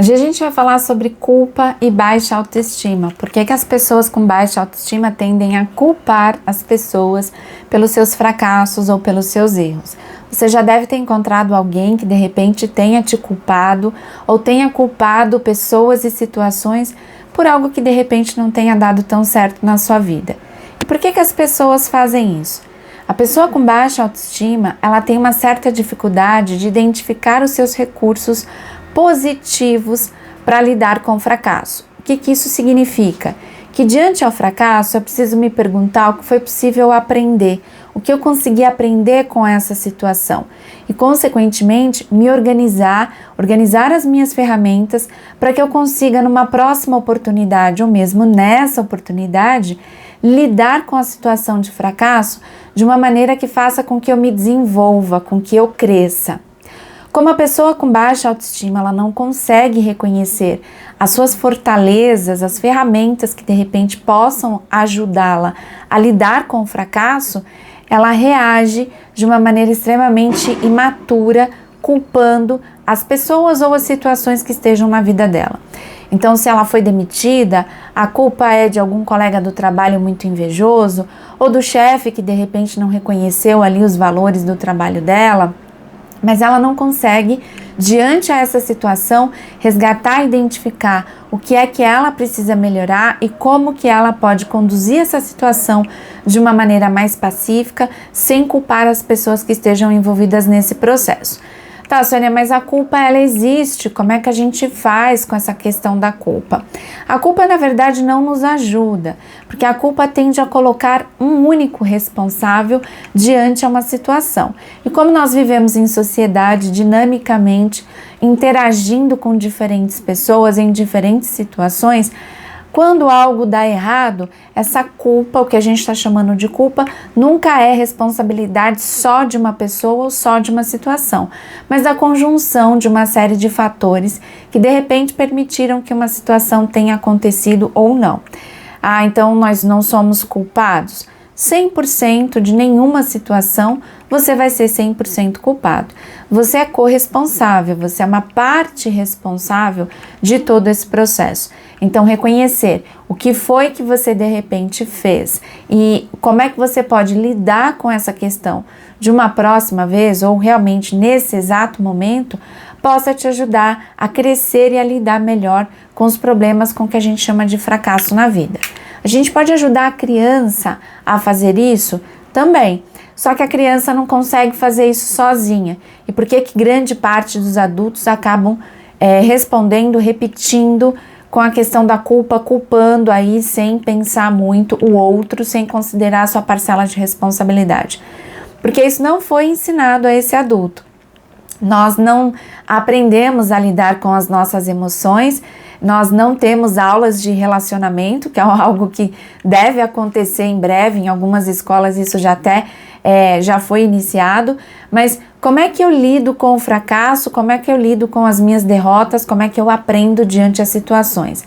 Hoje a gente vai falar sobre culpa e baixa autoestima. Por que as pessoas com baixa autoestima tendem a culpar as pessoas pelos seus fracassos ou pelos seus erros? Você já deve ter encontrado alguém que de repente tenha te culpado ou tenha culpado pessoas e situações por algo que de repente não tenha dado tão certo na sua vida. E por que as pessoas fazem isso? A pessoa com baixa autoestima, ela tem uma certa dificuldade de identificar os seus recursos positivos para lidar com o fracasso. O que isso significa? Que diante ao fracasso eu preciso me perguntar o que foi possível aprender, o que eu consegui aprender com essa situação e, consequentemente, me organizar as minhas ferramentas para que eu consiga numa próxima oportunidade ou mesmo nessa oportunidade lidar com a situação de fracasso de uma maneira que faça com que eu me desenvolva, com que eu cresça. Como a pessoa com baixa autoestima, ela não consegue reconhecer as suas fortalezas, as ferramentas que de repente possam ajudá-la a lidar com o fracasso, ela reage de uma maneira extremamente imatura, culpando as pessoas ou as situações que estejam na vida dela. Então, se ela foi demitida, a culpa é de algum colega do trabalho muito invejoso ou do chefe que de repente não reconheceu ali os valores do trabalho dela. Mas ela não consegue, diante a essa situação, resgatar e identificar o que é que ela precisa melhorar e como que ela pode conduzir essa situação de uma maneira mais pacífica, sem culpar as pessoas que estejam envolvidas nesse processo. Tá, Sônia, mas a culpa ela existe, como é que a gente faz com essa questão da culpa? A culpa, na verdade, não nos ajuda, porque a culpa tende a colocar um único responsável diante a uma situação. E como nós vivemos em sociedade, dinamicamente, interagindo com diferentes pessoas em diferentes situações, quando algo dá errado, essa culpa, o que a gente está chamando de culpa, nunca é responsabilidade só de uma pessoa ou só de uma situação, mas da conjunção de uma série de fatores que de repente permitiram que uma situação tenha acontecido ou não. Então nós não somos culpados? 100% de nenhuma situação você vai ser 100% culpado. Você é corresponsável, você é uma parte responsável de todo esse processo. Então, reconhecer o que foi que você de repente fez e como é que você pode lidar com essa questão de uma próxima vez ou realmente nesse exato momento, possa te ajudar a crescer e a lidar melhor com os problemas com que a gente chama de fracasso na vida. A gente pode ajudar a criança a fazer isso também, só que a criança não consegue fazer isso sozinha. E por que grande parte dos adultos acabam respondendo, repetindo com a questão da culpa, culpando aí sem pensar muito o outro, sem considerar a sua parcela de responsabilidade? Porque isso não foi ensinado a esse adulto. Nós não aprendemos a lidar com as nossas emoções, nós não temos aulas de relacionamento, que é algo que deve acontecer em breve, em algumas escolas isso já foi iniciado, mas como é que eu lido com o fracasso, como é que eu lido com as minhas derrotas, como é que eu aprendo diante das situações?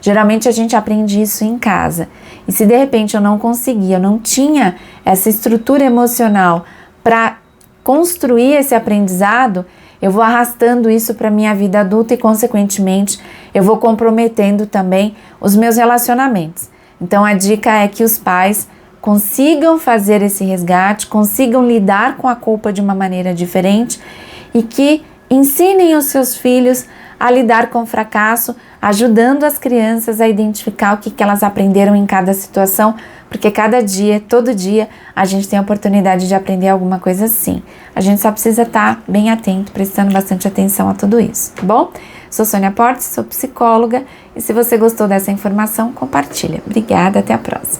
Geralmente a gente aprende isso em casa, e se de repente eu não tinha essa estrutura emocional para construir esse aprendizado, eu vou arrastando isso para a minha vida adulta e, consequentemente, eu vou comprometendo também os meus relacionamentos. Então, a dica é que os pais consigam fazer esse resgate, consigam lidar com a culpa de uma maneira diferente e que ensinem os seus filhos a lidar com o fracasso, ajudando as crianças a identificar o que elas aprenderam em cada situação, porque cada dia, todo dia, a gente tem a oportunidade de aprender alguma coisa sim. A gente só precisa estar bem atento, prestando bastante atenção a tudo isso, tá bom? Sou Sônia Portes, sou psicóloga e se você gostou dessa informação, compartilha. Obrigada, até a próxima.